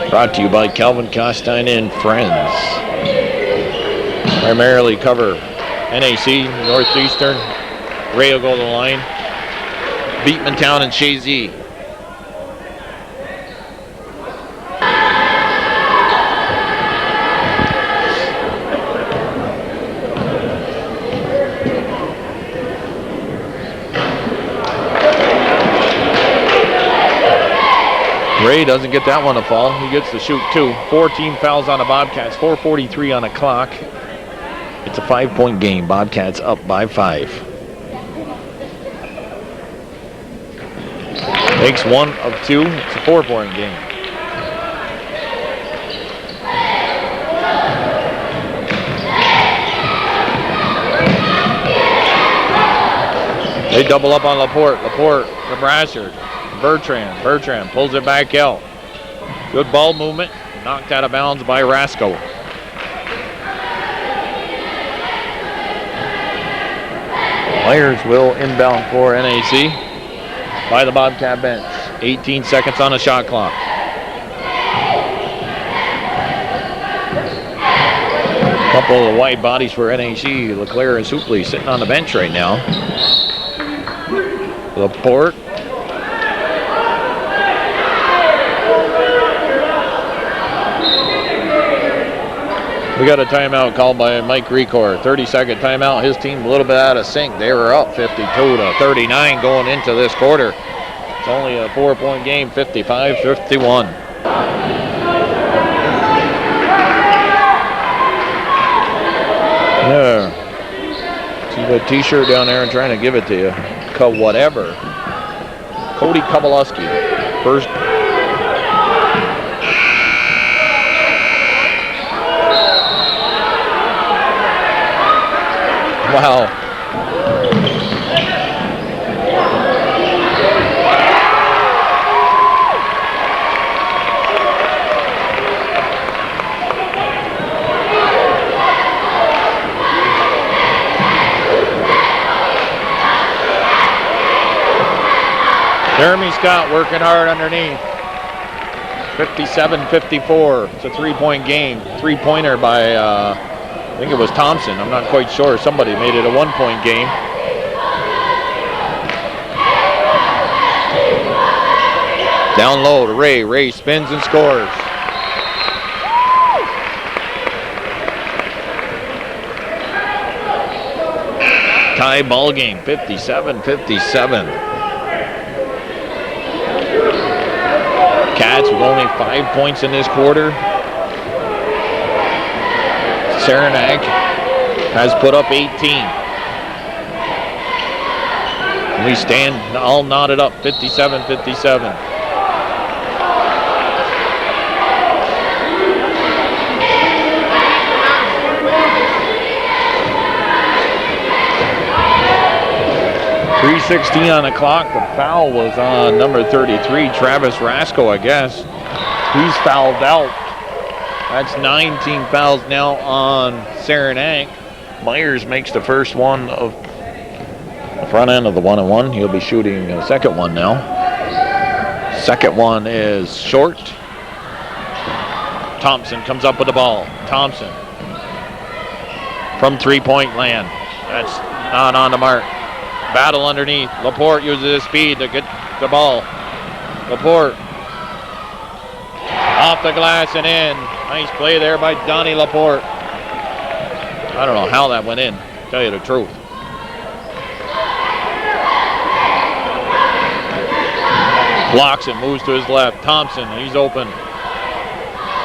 Brought to you by Calvin Costine and Friends. Primarily cover NAC, Northeastern. Ray will go to the line. Beatmantown and Chazy. Ray doesn't get that one to fall. He gets to shoot 2. 4 team fouls on the Bobcats. 4:43 on the clock. It's a 5-point game. Bobcats up by 5. Takes 1 of 2. It's a 4-point game. They double up on Laporte. Laporte to Brasher. Bertrand. Bertrand pulls it back out. Good ball movement. Knocked out of bounds by Roscoe. Myers will inbound for NAC by the Bobcat bench. 18 seconds on the shot clock. Couple of wide bodies for NAC. Leclerc and Supley sitting on the bench right now. Laporte. We got a timeout called by Mike Recor. 30-second timeout. His team a little bit out of sync. They were up 52-39 going into this quarter. It's only a 4-point game, 55-51. Yeah. See the t-shirt down there and trying to give it to you. Whatever. Cody Kowalski. First. Wow. Jeremy Scott working hard underneath. 57-54. It's a 3-point game. 3-pointer by I think it was Thompson. I'm not quite sure. Somebody made it a 1-point game. Down low to Ray. Ray spins and scores. Tie ball game, 57-57. Cats with only 5 points in this quarter. Saranac has put up 18. We stand all knotted up, 57-57. .316 on the clock. The foul was on number 33, Travis Roscoe, I guess. He's fouled out. That's 19 fouls now on Saranac. Myers makes the first one of the front end of the 1-and-1. He'll be shooting a second one now. Second one is short. Thompson comes up with the ball. Thompson from 3-point land. That's not on the mark. Battle underneath. Laporte uses his speed to get the ball. Laporte off the glass and in. Nice play there by Donnie Laporte. I don't know how that went in, to tell you the truth. Blocks it, moves to his left. Thompson, he's open.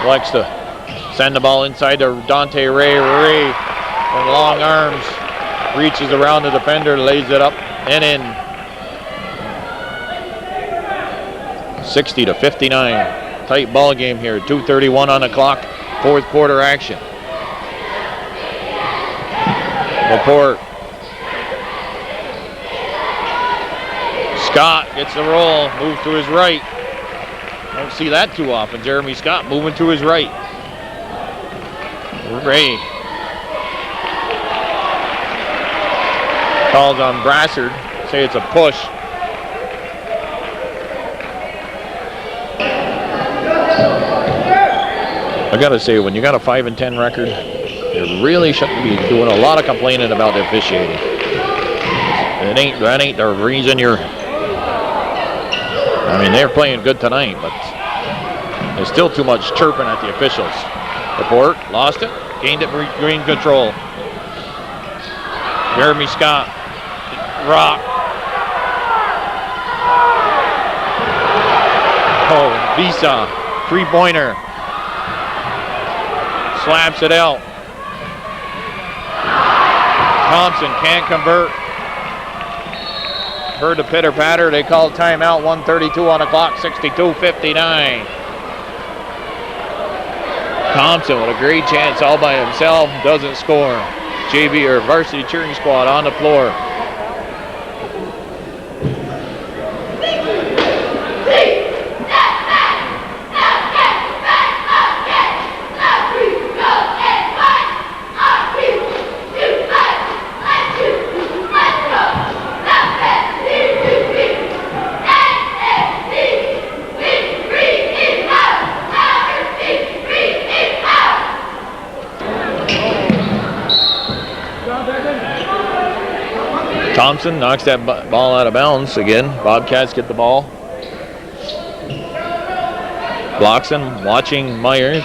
Likes to Send the ball inside to Dante Ray. Ray with long arms reaches around the defender, lays it up and in. 60-59. Tight ball game here. 2:31 on the clock. Fourth quarter action. Laporte. Scott gets the roll. Moves to his right. Don't see that too often. Jeremy Scott moving to his right. Ray. Calls on Brassard. Say it's a push. I gotta say, when you got a 5-10 record, you really shouldn't be doing a lot of complaining about the officiating. That ain't the reason you're. I mean, they're playing good tonight, but there's still too much chirping at the officials. Laporte lost it, gained it, green control. Jeremy Scott, rock. Oh, Visa, three-pointer. Slaps it out. Thompson can't convert. Heard the pitter patter. They called timeout. 1:32 on the clock. 62-59. Thompson with a great chance all by himself. Doesn't score. JV or varsity cheering squad on the floor. Thompson knocks that ball out of bounds again. Bobcats get the ball. Bloxon watching Myers.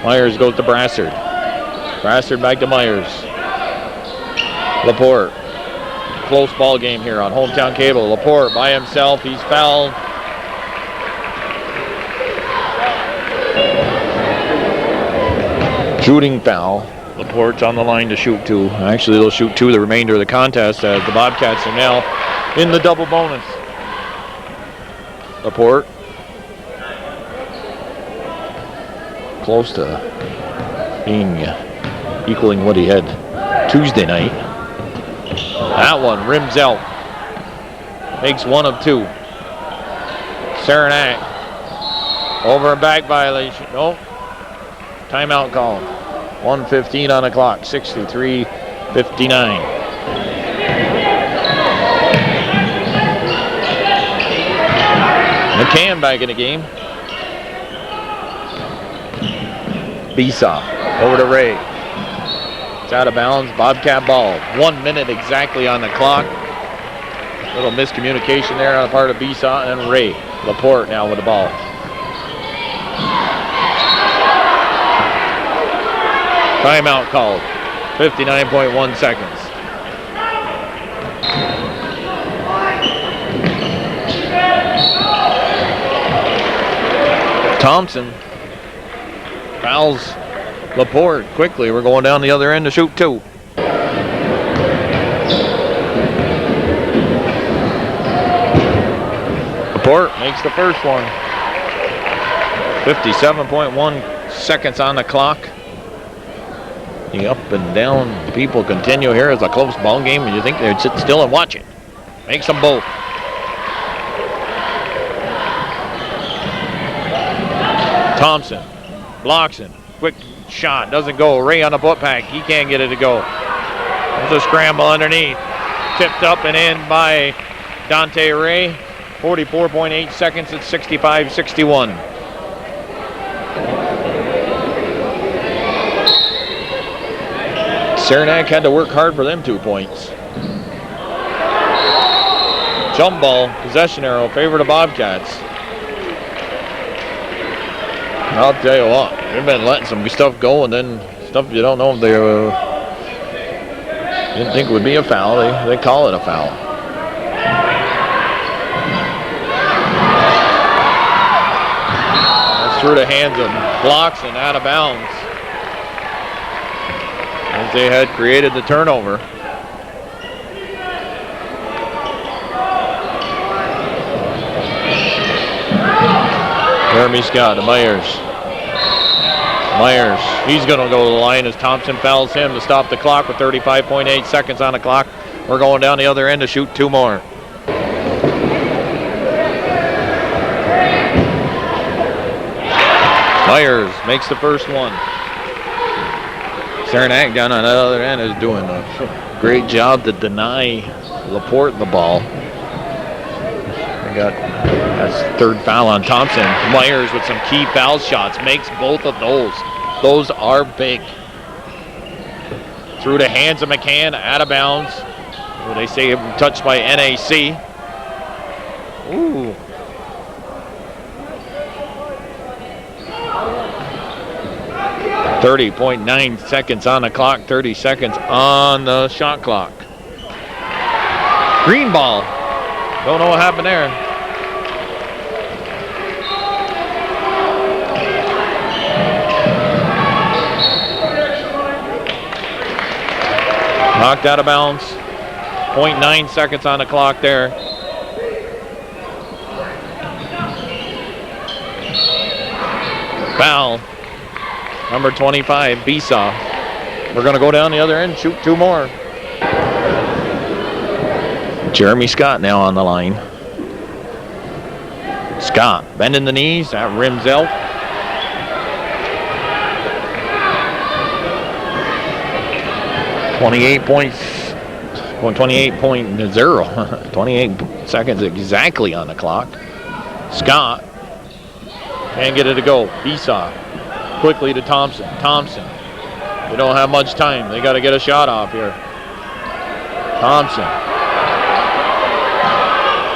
Myers goes to Brassard. Brassard back to Myers. Laporte. Close ball game here on Hometown Cable. Laporte by himself. He's fouled. Shooting foul. Laporte's on the line to shoot two. Actually, they'll shoot two the remainder of the contest as the Bobcats are now in the double bonus. Laporte. Close to being equaling what he had Tuesday night. That one rims out. Makes one of two. Saranac. Over and back violation. Nope. Timeout call. 1:15 on the clock. 63-59. McCann back in the game. Bisa over to Ray. It's out of bounds. Bobcat ball. 1 minute exactly on the clock. Little miscommunication there on the part of Bisa and Ray. Laporte now with the ball. Timeout called. 59.1 seconds. Thompson fouls Laporte quickly. We're going down the other end to shoot two. Laporte makes the first one. 57.1 seconds on the clock. The up and down people continue here. It's a close ball game and you think they'd sit still and watch it. Makes them both. Thompson, Bloxon, quick shot, doesn't go. Ray on the butt pack, he can't get it to go. There's a scramble underneath. Tipped up and in by Dante Ray. 44.8 seconds at 65-61. Saranac had to work hard for them 2 points. Jump ball, possession arrow, favor the Bobcats. I'll tell you what, they've been letting some stuff go and then stuff you don't know if they didn't think it would be a foul. They call it a foul. That's through the hands of blocks and out of bounds as they had created the turnover. Jeremy Scott to Myers. Myers, he's going to go to the line as Thompson fouls him to stop the clock with 35.8 seconds on the clock. We're going down the other end to shoot 2 more. Myers makes the first one. Saranac down on the other end is doing a great job to deny Laporte the ball. That's third foul on Thompson. Myers with some key foul shots makes both of those. Those are big. Through the hands of McCann, out of bounds. Well, they say touched by NAC. Ooh. .9 seconds on the clock, 30 seconds on the shot clock. Green ball. Don't know what happened there. Knocked out of bounds. 0.9 seconds on the clock there. Foul. Number 25, Besaw. We're going to go down the other end, shoot 2 more. Jeremy Scott now on the line. Scott bending the knees, that rims out. .0. 28 seconds exactly on the clock. Scott can't get it to go. Besaw quickly to Thompson. Thompson. They don't have much time. They got to get a shot off here. Thompson.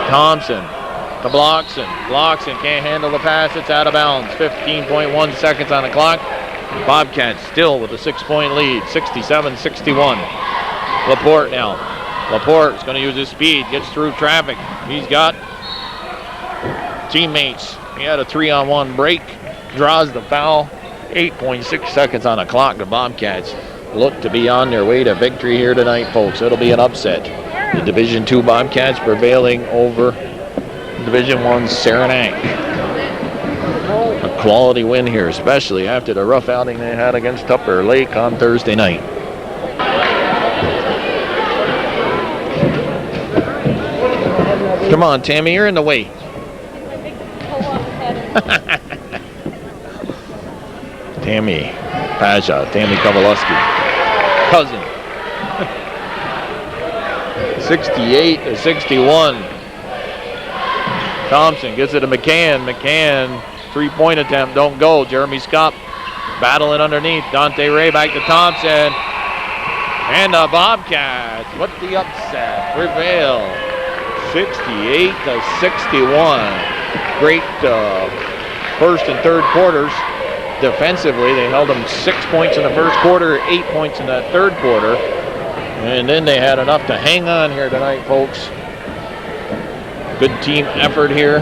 Thompson to Bloxon. Bloxon can't handle the pass. It's out of bounds. 15.1 seconds on the clock. Bobcats still with a 6-point lead. 67-61. Laporte now. Laporte's going to use his speed. Gets through traffic. He's got teammates. He had a 3-on-1 break. Draws the foul. 8.6 seconds on the clock. The Bobcats look to be on their way to victory here tonight, folks. It'll be an upset. The Division II Bobcats prevailing over Division I Saranac. A quality win here, especially after the rough outing they had against Tupper Lake on Thursday night. Come on, Tammy, you're in the way. Tammy Paja, Tammy Kowalewski, cousin. 68-61. Thompson gets it to McCann. McCann, 3-point attempt, don't go. Jeremy Scott battling underneath. Dante Ray back to Thompson. And the Bobcats, what the upset, prevail. 68-61. Great first and third quarters. Defensively, they held them 6 points in the first quarter, 8 points in the third quarter. And then they had enough to hang on here tonight, folks. Good team effort here.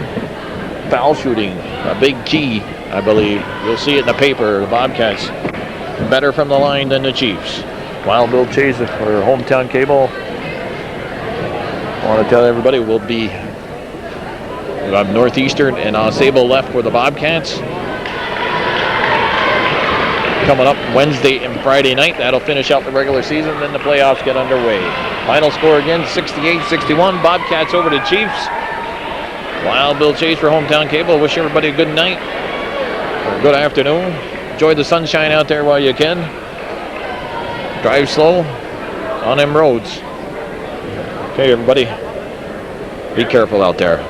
Foul shooting, a big key, I believe. You'll see it in the paper. The Bobcats better from the line than the Chiefs. Wild Bill Chase for Hometown Cable. I want to tell everybody we'll have Northeastern and Sable left for the Bobcats. Coming up Wednesday and Friday night. That'll finish out the regular season. Then the playoffs get underway. Final score again, 68-61. Bobcats over the Chiefs. Wild Bill Chase for Hometown Cable. Wish everybody a good night or a good afternoon. Enjoy the sunshine out there while you can. Drive slow on them roads. Okay, everybody. Be careful out there.